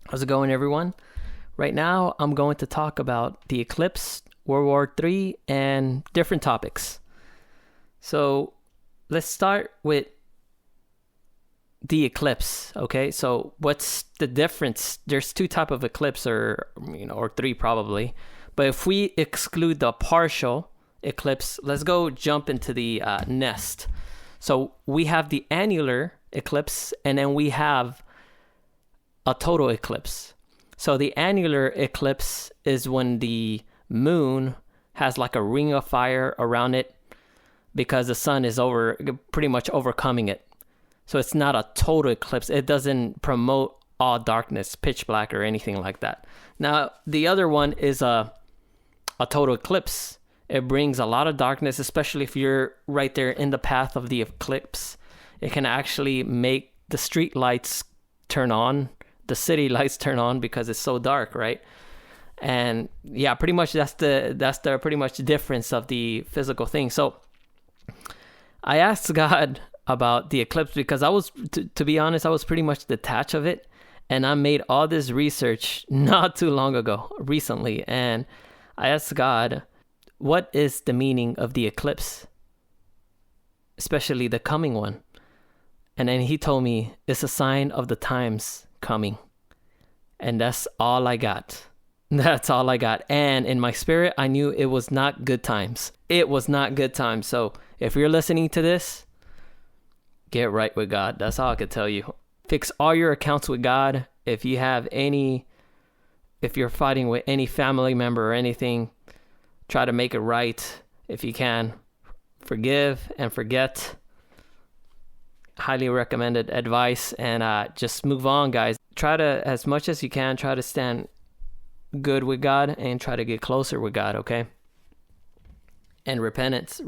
How's it going, everyone? Right now, I'm going to talk about the eclipse, World War III, and different topics. So let's start with the eclipse. Okay, so what's the difference? There's two type of eclipse, or three probably. But if we exclude the partial eclipse, let's go jump into the nest. So we have the annular eclipse, and then we have a total eclipse. So the annular eclipse is when the moon has like a ring of fire around it because the sun is pretty much overcoming it. So it's not a total eclipse. It doesn't promote all darkness, pitch black, or anything like that. Now, the other one is a total eclipse. It brings a lot of darkness, especially if you're right there in the path of the eclipse. It can actually make the street lights turn on, the city lights turn on because it's so dark, right? And yeah, pretty much that's the pretty much difference of the physical thing. So I asked God about the eclipse because I was, to be honest, I was pretty much detached of it. And I made all this research not too long ago, recently. And I asked God, what is the meaning of the eclipse? Especially the coming one. And then he told me it's a sign of the times coming. And that's all I got. That's all I got. And in my spirit, I knew it was not good times. It was not good times. So if you're listening to this, get right with God. That's all I could tell you. Fix all your accounts with God. If you're fighting with any family member or anything, try to make it right if you can. Forgive and forget. Highly recommended advice. And just move on, guys. Try to, as much as you can, try to stand good with God and try to get closer with God, okay? And repentance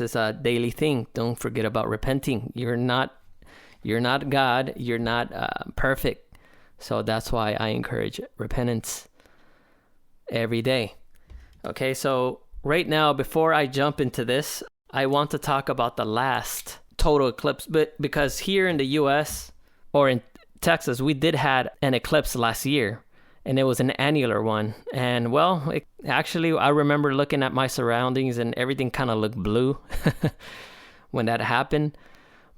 is a daily thing. Don't forget about repenting. You're not God. You're not perfect. So that's why I encourage repentance every day. Okay, so right now, before I jump into this, I want to talk about the last total eclipse, but because here in the US or in Texas, we did had an eclipse last year, and it was an annular one. And well, actually, I remember looking at my surroundings and everything kind of looked blue when that happened.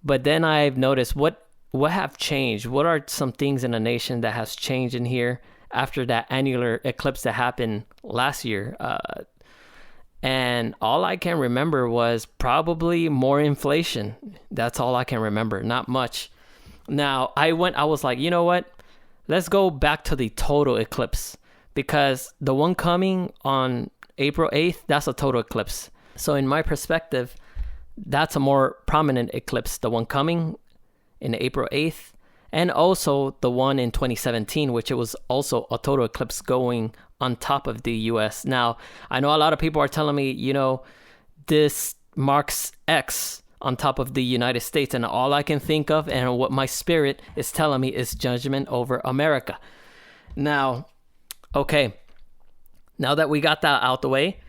But then I've noticed what have changed. What are some things in the nation that has changed in here after that annular eclipse that happened last year? And all I can remember was probably more inflation. That's all I can remember. Not much. Now, I was like, you know what? Let's go back to the total eclipse, because the one coming on April 8th, that's a total eclipse. So in my perspective, that's a more prominent eclipse. The one coming in April 8th, and also the one in 2017, which it was also a total eclipse going on top of the US. Now, I know a lot of people are telling me, this marks X on top of the United States, and all I can think of and what my spirit is telling me is judgment over America. Now, okay, now that we got that out the way,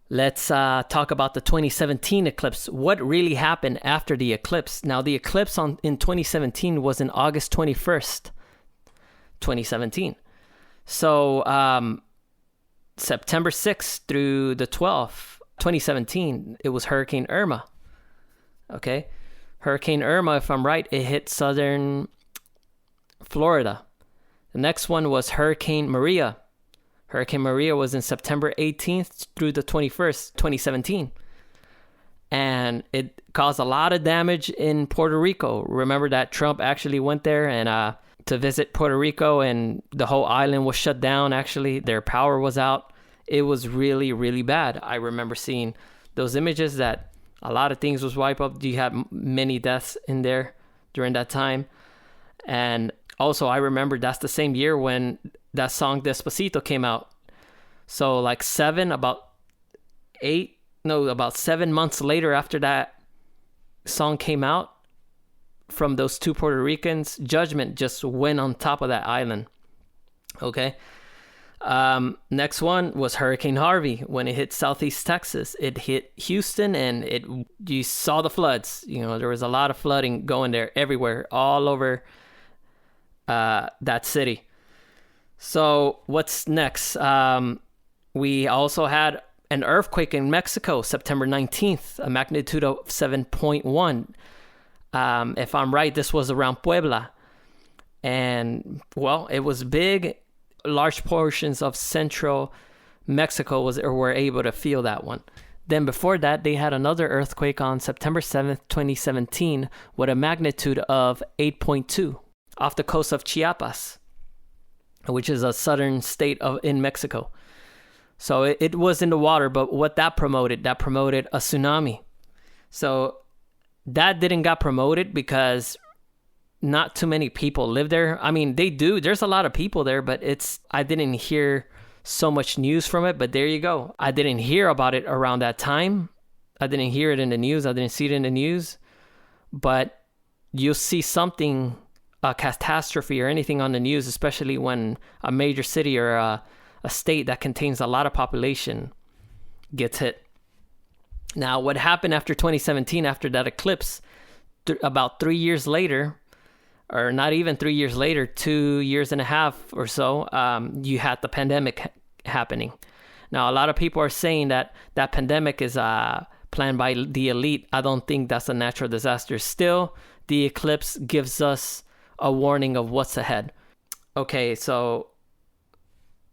let's talk about the 2017 eclipse. What really happened after the eclipse? Now, the eclipse in 2017 was in August 21st, 2017. So September 6th through the 12th, 2017, it was Hurricane Irma. Okay, Hurricane Irma, if I'm right, it hit southern Florida. The next one was Hurricane Maria. Hurricane Maria was in September 18th through the 21st, 2017. And it caused a lot of damage in Puerto Rico. Remember that Trump actually went there and to visit Puerto Rico, and the whole island was shut down, actually. Their power was out. It was really, really bad. I remember seeing those images that a lot of things was wiped up. You had many deaths in there during that time. And also, I remember that's the same year when that song Despacito came out. So like 7 months later after that song came out, from those two Puerto Ricans, judgment just went on top of that island. Okay. Next one was Hurricane Harvey. When it hit Southeast Texas, it hit Houston, and you saw the floods. There was a lot of flooding going there everywhere, all over that city. So what's next? We also had an earthquake in Mexico, September 19th, a magnitude of 7.1. If I'm right, this was around Puebla. And, well, it was big. Large portions of central Mexico were able to feel that one. Then before that, they had another earthquake on September 7th, 2017, with a magnitude of 8.2 off the coast of Chiapas, which is a southern state in Mexico. So it was in the water, but what that promoted a tsunami. So that didn't got promoted because not too many people live there. I mean, they do. There's a lot of people there, but I didn't hear so much news from it, but there you go. I didn't hear about it around that time. I didn't hear it in the news. I didn't see it in the news, but you'll see something, a catastrophe or anything on the news, especially when a major city or a state that contains a lot of population gets hit. Now, what happened after 2017, after that eclipse, about 3 years later, or not even 3 years later, 2 years and a half or so, you had the pandemic happening. Now, a lot of people are saying that pandemic is planned by the elite. I don't think that's a natural disaster. Still, the eclipse gives us a warning of what's ahead. Okay, so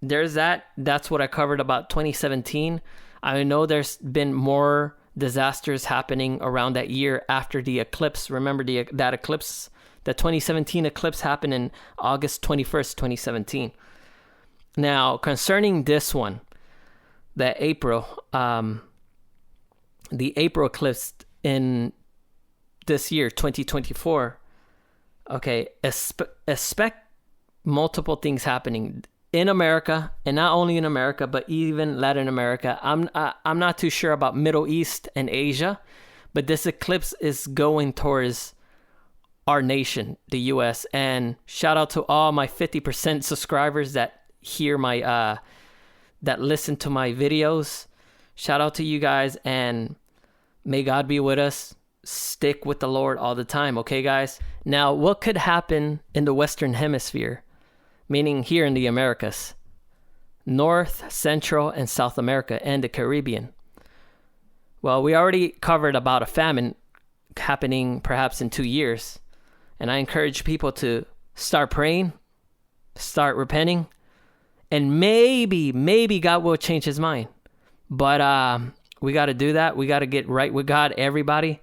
there's that. That's what I covered about 2017. I know there's been more disasters happening around that year after the eclipse. Remember that eclipse? The 2017 eclipse happened in August 21st, 2017. Now, concerning this one, the April eclipse in this year, 2024, okay, expect multiple things happening in America, and not only in America, but even Latin America. I'm not too sure about Middle East and Asia, but this eclipse is going towards our nation, the U.S. And shout out to all my 50% subscribers that hear that listen to my videos. Shout out to you guys, and may God be with us. Stick with the Lord all the time, okay, guys? Now, what could happen in the Western Hemisphere, meaning here in the Americas, North, Central, and South America, and the Caribbean? Well, we already covered about a famine happening perhaps in 2 years. And I encourage people to start praying, start repenting, and maybe God will change his mind. But we got to do that. We got to get right with God, everybody.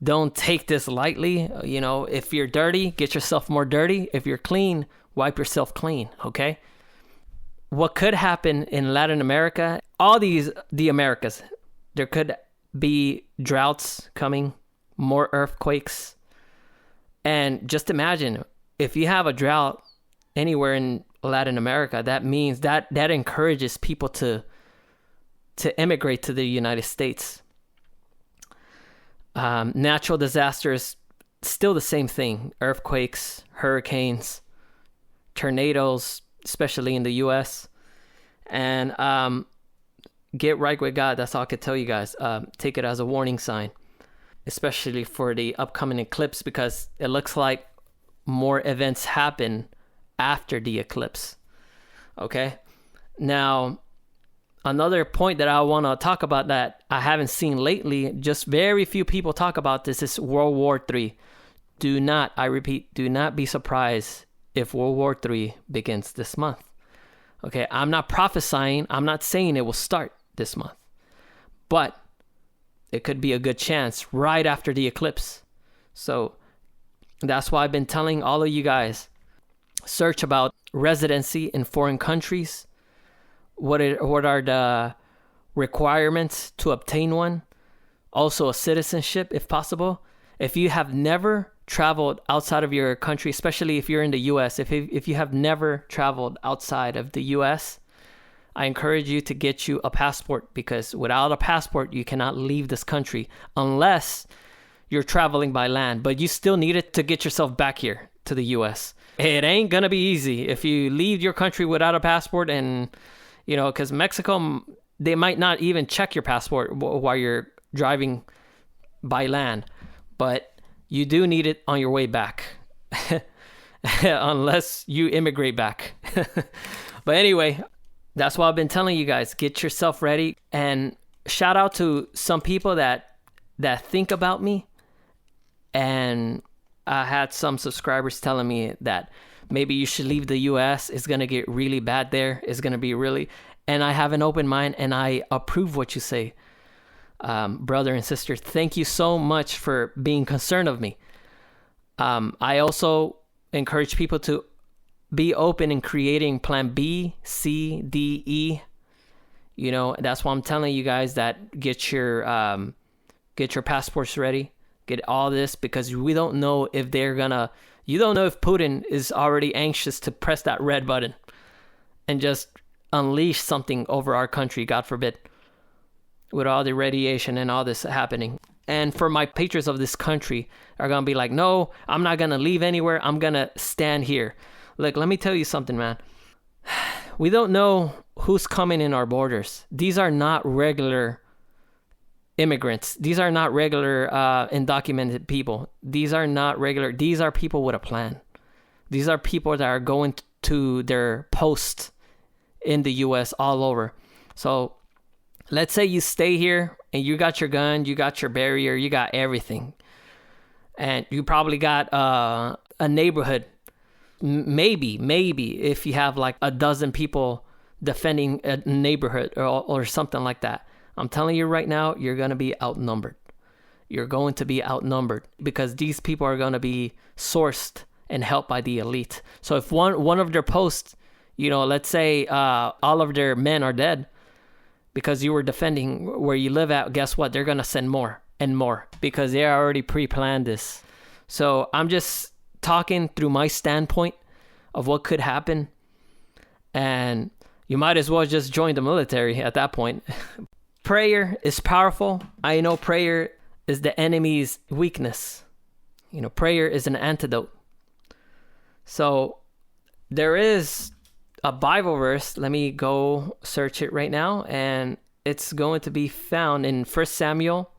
Don't take this lightly. You know, if you're dirty, get yourself more dirty. If you're clean, wipe yourself clean, okay? What could happen in Latin America, the Americas, there could be droughts coming, more earthquakes. And just imagine, if you have a drought anywhere in Latin America, that means that encourages people to immigrate to the United States. Natural disasters, still the same thing. Earthquakes, hurricanes, tornadoes, especially in the U.S. And get right with God. That's all I could tell you guys. Take it as a warning sign, especially for the upcoming eclipse, because it looks like more events happen after the eclipse. Okay? Now, another point that I want to talk about that I haven't seen lately, just very few people talk about this, is World War III. I repeat, do not be surprised if World War III begins this month. Okay? I'm not prophesying. I'm not saying it will start this month. But it could be a good chance right after the eclipse. So that's why I've been telling all of you guys, search about residency in foreign countries. What are the requirements to obtain one? Also a citizenship, if possible. If you have never traveled outside of your country, especially if you're in the U.S., if you have never traveled outside of the U.S., I encourage you to get you a passport, because without a passport, you cannot leave this country unless you're traveling by land. But you still need it to get yourself back here to the U.S. It ain't going to be easy if you leave your country without a passport, and, you know, because Mexico, they might not even check your passport while you're driving by land. But you do need it on your way back. unless you immigrate back. But anyway, that's why I've been telling you guys, get yourself ready. And shout out to some people that think about me. And I had some subscribers telling me that maybe you should leave the US. It's going to get really bad there. It's going to be really... And I have an open mind, and I approve what you say. Brother and sister, thank you so much for being concerned of me. I also encourage people to be open in creating plan B, C, D, E. You know, that's why I'm telling you guys that get your passports ready, get all this, because we don't know if you don't know if Putin is already anxious to press that red button and just unleash something over our country, God forbid, with all the radiation and all this happening. And for my patriots of this country are going to be like, no, I'm not going to leave anywhere. I'm going to stand here. Look, let me tell you something, man. We don't know who's coming in our borders. These are not regular immigrants. These are not regular undocumented people. These are not regular. These are people with a plan. These are people that are going to their posts in the U.S. all over. So let's say you stay here and you got your gun, you got your barrier, you got everything. And you probably got a neighborhood. Maybe if you have like a dozen people defending a neighborhood or something like that. I'm telling you right now, you're going to be outnumbered. You're going to be outnumbered because these people are going to be sourced and helped by the elite. So if one of their posts, you know, let's say all of their men are dead because you were defending where you live at, guess what? They're going to send more and more because they already pre-planned this. So I'm just talking through my standpoint of what could happen. And you might as well just join the military at that point. Prayer is powerful. I know prayer is the enemy's weakness. You know, prayer is an antidote. So there is a Bible verse. Let me go search it right now. And it's going to be found in 1 Samuel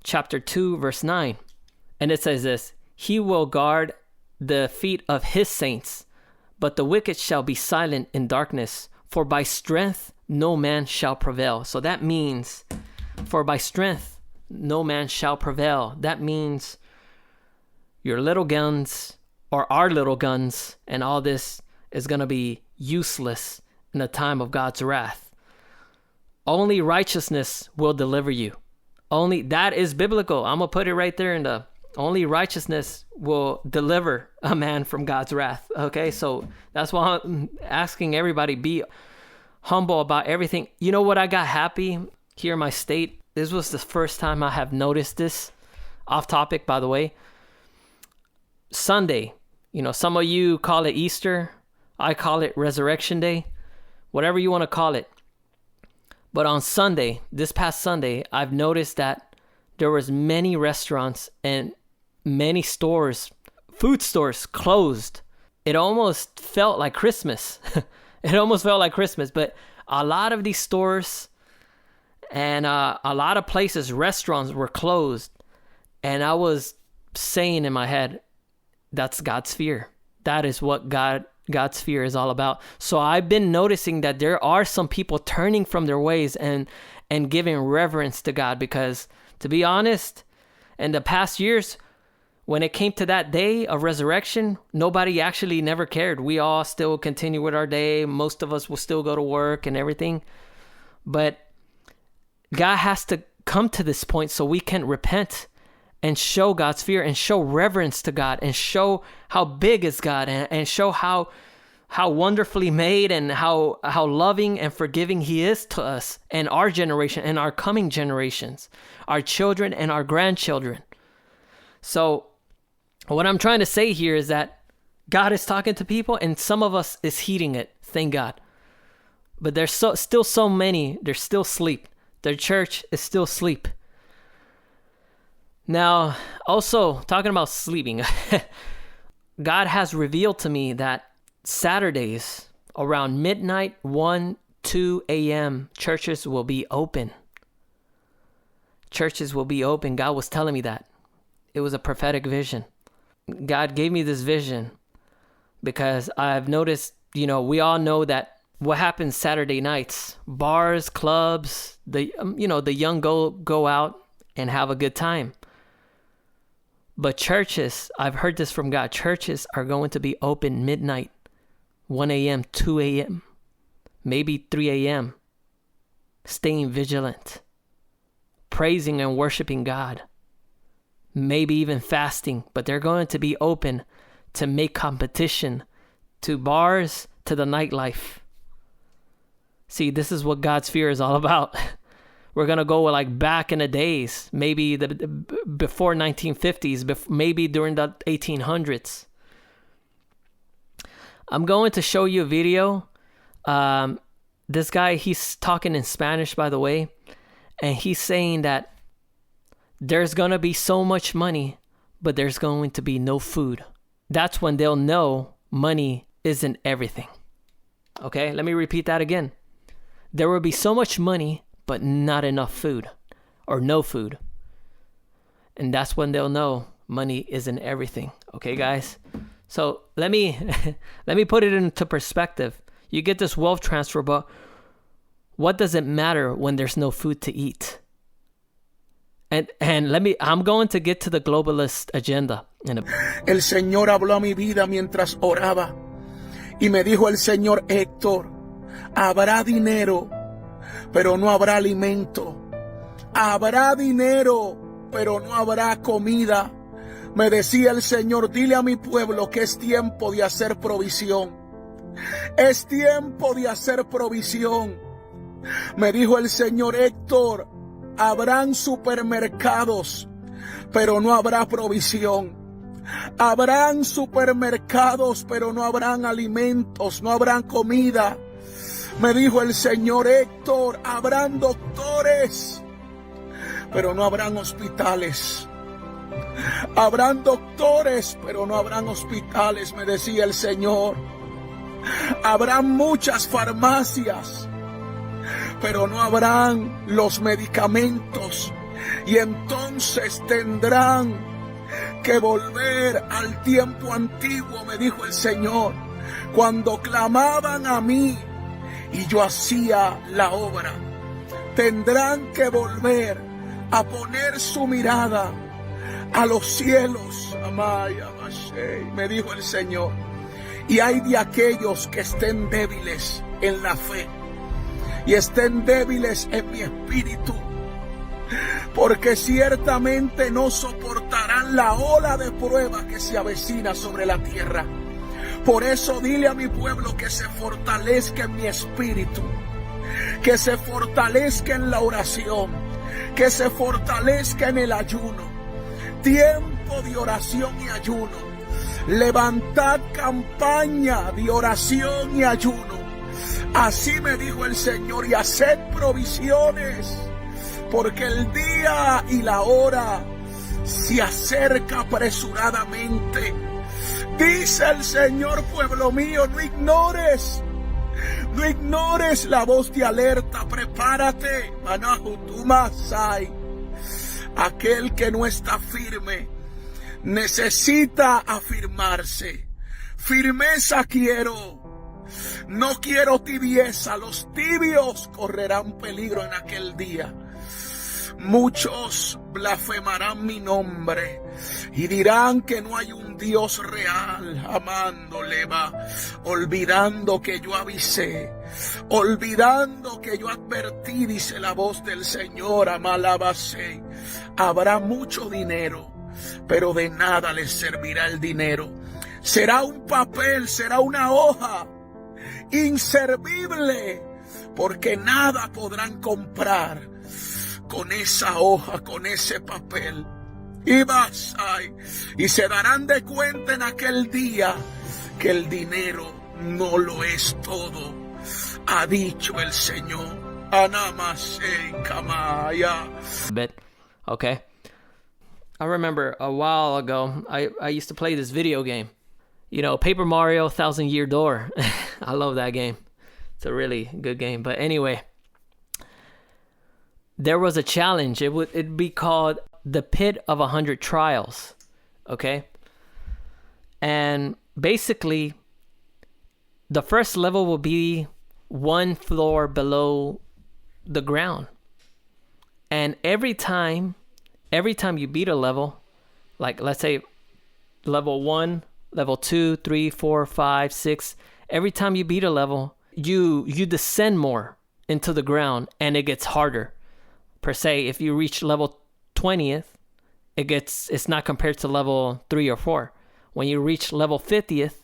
chapter 2, verse 9. And it says this: He will guard the feet of his saints, but the wicked shall be silent in darkness, for by strength no man shall prevail. So that means, for by strength no man shall prevail. That means your little guns or our little guns and all this is going to be useless in the time of God's wrath. Only righteousness will deliver you. Only that is biblical. I'm going to put it right there in the only righteousness will deliver a man from God's wrath. Okay, so that's why I'm asking everybody, be humble about everything. You know what? I got happy here in my state. This was the first time I have noticed this. Off topic, by the way. Sunday, you know, some of you call it Easter. I call it Resurrection Day. Whatever you want to call it. But on Sunday, this past Sunday, I've noticed that there was many restaurants and many stores, food stores closed. It almost felt like Christmas. But a lot of these stores and a lot of places, restaurants were closed. And I was saying in my head, that's God's fear. That is what God's fear is all about. So I've been noticing that there are some people turning from their ways and giving reverence to God, because to be honest, in the past years, when it came to that day of resurrection, nobody actually never cared. We all still continue with our day. Most of us will still go to work and everything. But God has to come to this point so we can repent and show God's fear and show reverence to God and show how big is God and show how wonderfully made and how loving and forgiving he is to us and our generation and our coming generations, our children and our grandchildren. So what I'm trying to say here is that God is talking to people and some of us is heeding it, thank God. But there's still so many, they're still asleep. Their church is still asleep. Now, also talking about sleeping, God has revealed to me that Saturdays around midnight, 1, 2 a.m., churches will be open. Churches will be open. God was telling me that. It was a prophetic vision. God gave me this vision because I've noticed, we all know that what happens Saturday nights, bars, clubs, the young go out and have a good time. But churches, I've heard this from God, churches are going to be open midnight, 1 a.m., 2 a.m., maybe 3 a.m., staying vigilant, praising and worshiping God, maybe even fasting, but they're going to be open to make competition to bars, to the nightlife. See, this is what God's fear is all about. We're going to go like back in the days, maybe before 1950s, maybe during the 1800s. I'm going to show you a video. This guy, he's talking in Spanish, by the way, and he's saying that there's going to be so much money, but there's going to be no food. That's when they'll know money isn't everything. Okay, let me repeat that again. There will be so much money, but not enough food, or no food. And that's when they'll know money isn't everything. Okay, guys? So let me put it into perspective. You get this wealth transfer, but what does it matter when there's no food to eat? And I'm going to get to the globalist agenda. El Señor habló a mi vida mientras oraba. Y me dijo el Señor: Héctor, habrá dinero, pero no habrá alimento. Habrá dinero, pero no habrá comida. Me decía el Señor: dile a mi pueblo que es tiempo de hacer provisión. Es tiempo de hacer provisión. Me dijo el Señor: Héctor, habrán supermercados, pero no habrá provisión. Habrán supermercados, pero no habrán alimentos, no habrán comida. Me dijo el Señor: Héctor, habrán doctores, pero no habrán hospitales. Habrán doctores, pero no habrán hospitales, me decía el Señor. Habrán muchas farmacias, pero no habrán los medicamentos. Y entonces tendrán que volver al tiempo antiguo, me dijo el Señor, cuando clamaban a mí y yo hacía la obra. Tendrán que volver a poner su mirada a los cielos. Amaya, me dijo el Señor. Y hay de aquellos que estén débiles en la fe y estén débiles en mi espíritu, porque ciertamente no soportarán la ola de prueba que se avecina sobre la tierra. Por eso dile a mi pueblo que se fortalezca en mi espíritu, que se fortalezca en la oración, que se fortalezca en el ayuno. Tiempo de oración y ayuno. Levantad campaña de oración y ayuno. Así me dijo el Señor, y haced provisiones, porque el día y la hora se acerca apresuradamente. Dice el Señor: pueblo mío, no ignores la voz de alerta. Prepárate, Manahutumasai. Aquel que no está firme necesita afirmarse. Firmeza quiero. No quiero tibieza. Los tibios correrán peligro en aquel día. Muchos blasfemarán mi nombre y dirán que no hay un Dios real, amándole va, olvidando que yo avisé, olvidando que yo advertí, dice la voz del Señor. Amalabase. Habrá mucho dinero, pero de nada les servirá el dinero. Será un papel, será una hoja inservible, porque nada podrán comprar con esa hoja, con ese papel. Y se darán de cuenta en aquel día que el dinero no lo es todo, ha dicho el Señor. Anamase kamaya. Okay. I remember a while ago, I used to play this video game. Paper Mario 1000 Year Door. I love that game. It's a really good game. But anyway, there was a challenge. It'd be called the Pit of 100 Trials. Okay? And basically, the first level will be one floor below the ground. And every time you beat a level, like let's say level 1, level 2, 3, 4, 5, 6, every time you beat a level, you descend more into the ground and it gets harder. Per se, if you reach level 20th, it's not compared to level 3 or 4. When you reach level 50th,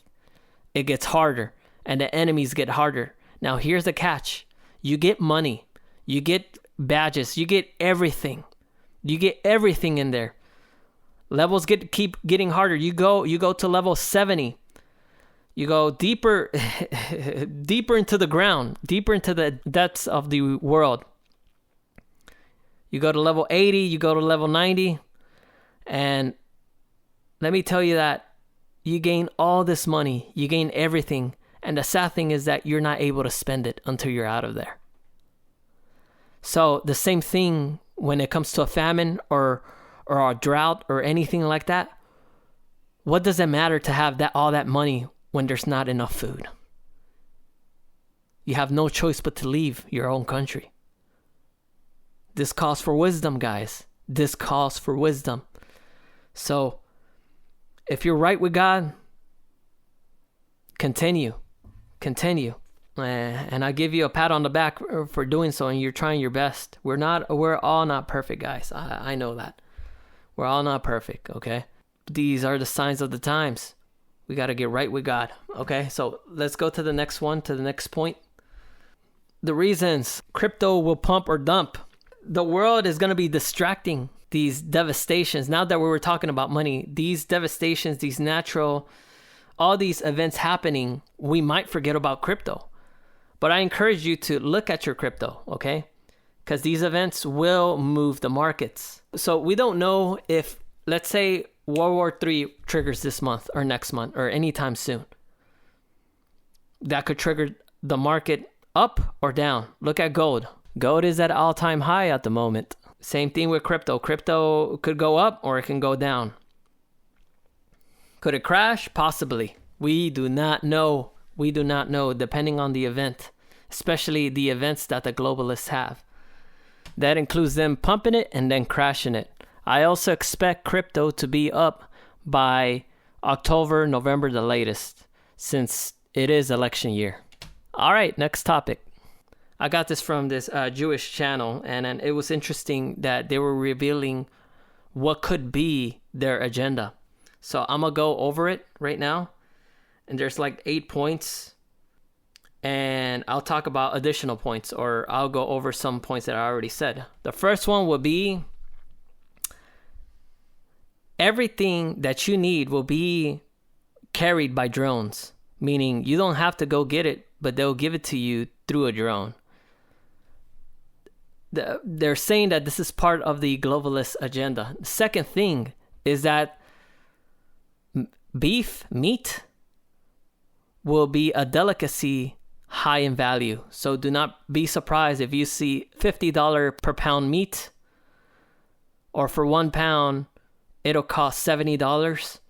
it gets harder and the enemies get harder. Now here's the catch. You get money, you get badges, you get everything. You get everything in there. Levels keep getting harder. You go to level 70. You go deeper deeper into the ground, deeper into the depths of the world. You go to level 80, you go to level 90, and let me tell you that you gain all this money, you gain everything, and the sad thing is that you're not able to spend it until you're out of there. So the same thing when it comes to a famine or a drought or anything like that. What does it matter to have all that money when there's not enough food? You have no choice but to leave your own country. This calls for wisdom, guys. This calls for wisdom. So if you're right with God, continue. And I give you a pat on the back for doing so, and you're trying your best. We're all not perfect, guys. I know that. We're all not perfect, okay? These are the signs of the times. We got to get right with God, okay? So let's go to the next one, to the next point. The reasons crypto will pump or dump. The world is going to be distracting these devastations. Now that we were talking about money, these devastations, these natural, all these events happening, we might forget about crypto. But I encourage you to look at your crypto, okay? Because these events will move the markets. So we don't know if, let's say, World War III triggers this month or next month or anytime soon. That could trigger the market up or down. Look at gold. Gold is at all-time high at the moment. Same thing with crypto. Crypto could go up or it can go down. Could it crash? Possibly. We do not know. Depending on the event, especially the events that the globalists have. That includes them pumping it and then crashing it. I also expect crypto to be up by October, November the latest, since it is election year. All right, next topic. I got this from this Jewish channel, and it was interesting that they were revealing what could be their agenda. So I'm going to go over it right now. And there's like 8 points. And I'll talk about additional points, or I'll go over some points that I already said. The first one will be everything that you need will be carried by drones. Meaning you don't have to go get it, but they'll give it to you through a drone. They're saying that this is part of the globalist agenda. The second thing is that meat, will be a delicacy high in value. So do not be surprised if you see $50 per pound meat, or for 1 pound, it'll cost $70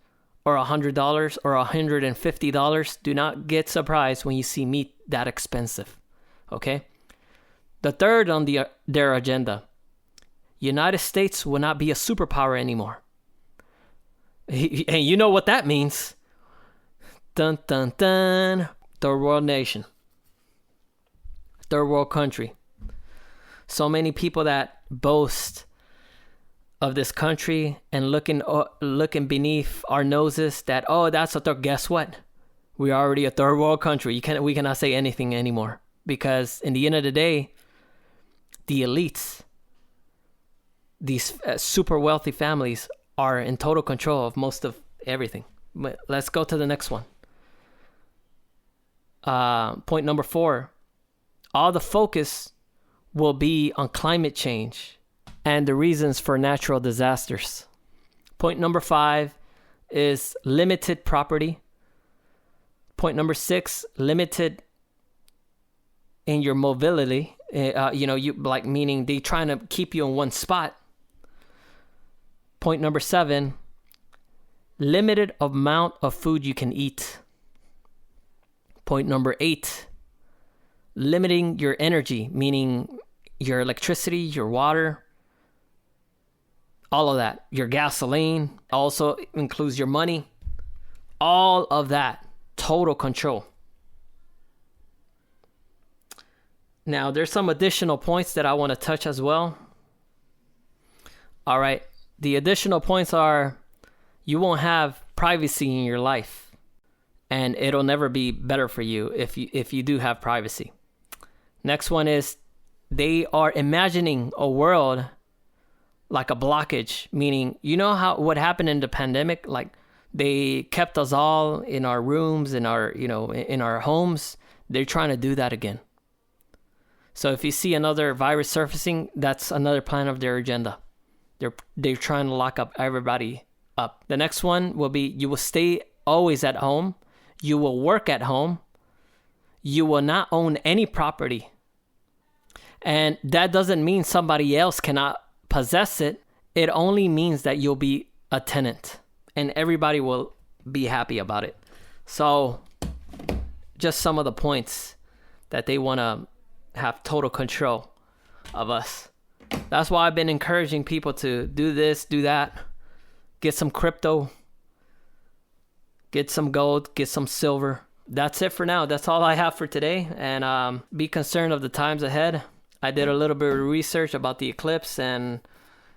or $100 or $150. Do not get surprised when you see meat that expensive, okay? The third on their agenda, United States will not be a superpower anymore. And you know what that means. Dun, dun, dun. Third world nation. Third world country. So many people that boast of this country and looking beneath our noses that, that's a third. Guess what? We're already a third world country. We cannot say anything anymore. Because in the end of the day, the elites, these super wealthy families are in total control of most of everything. But let's go to the next one. Point number 4, all the focus will be on climate change and the reasons for natural disasters. Point number 5 is limited property. Point number 6, limited in your mobility. Meaning they trying to keep you in one spot. Point number 7, limited amount of food you can eat. Point number 8, limiting your energy, meaning your electricity, your water, all of that. Your gasoline also includes your money. All of that. Total control. Now, there's some additional points that I want to touch as well. All right. The additional points are you won't have privacy in your life, and it'll never be better for you if you do have privacy. Next one is they are imagining a world like a blockage, meaning, you know what happened in the pandemic? Like they kept us all in our rooms, in our homes. They're trying to do that again. So if you see another virus surfacing, that's another plan of their agenda. They're trying to lock up everybody up. The next one will be you will stay always at home. You will work at home. You will not own any property. And that doesn't mean somebody else cannot possess it. It only means that you'll be a tenant and everybody will be happy about it. So just some of the points that they want to have total control of us. That's why I've been encouraging people to do this, do that, get some crypto, get some gold, get some silver. That's it for now. That's all I have for today. And be concerned of the times ahead. I did a little bit of research about the eclipse, and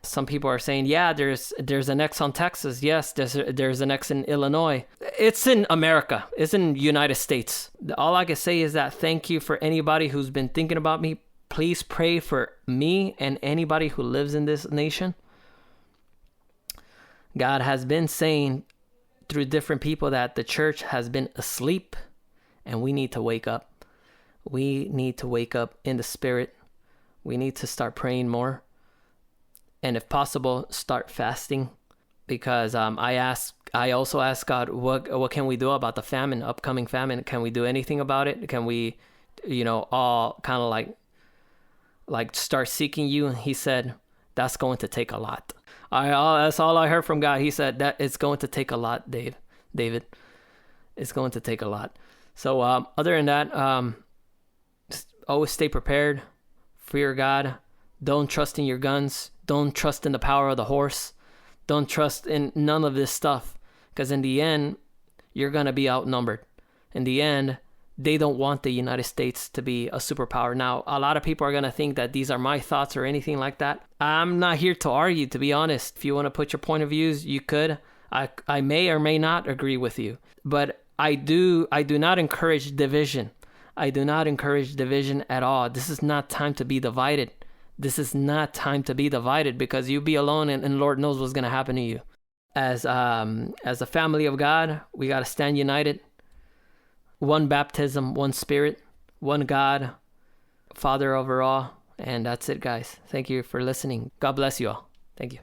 some people are saying, yeah, there's an X on Texas. Yes, there's an X in Illinois. It's in America. It's in United States. All I can say is that thank you for anybody who's been thinking about me. Please pray for me and anybody who lives in this nation. God has been saying through different people that the church has been asleep and we need to wake up. We need to wake up in the spirit. We need to start praying more. And if possible, start fasting, because I also asked God, what can we do about the upcoming famine? Can we do anything about it? Can we, all kind of like start seeking you? And he said, that's going to take a lot. That's all I heard from God. He said that it's going to take a lot, David. It's going to take a lot. So other than that, just always stay prepared. Fear God. Don't trust in your guns. Don't trust in the power of the horse. Don't trust in none of this stuff. Because in the end, you're going to be outnumbered. In the end, they don't want the United States to be a superpower. Now, a lot of people are going to think that these are my thoughts or anything like that. I'm not here to argue, to be honest. If you want to put your point of views, you could. I may or may not agree with you. But I do not encourage division. I do not encourage division at all. This is not time to be divided. This is not time to be divided, because you'll be alone and Lord knows what's going to happen to you. As a family of God, we got to stand united. One baptism, one spirit, one God, Father over all. And that's it, guys. Thank you for listening. God bless you all. Thank you.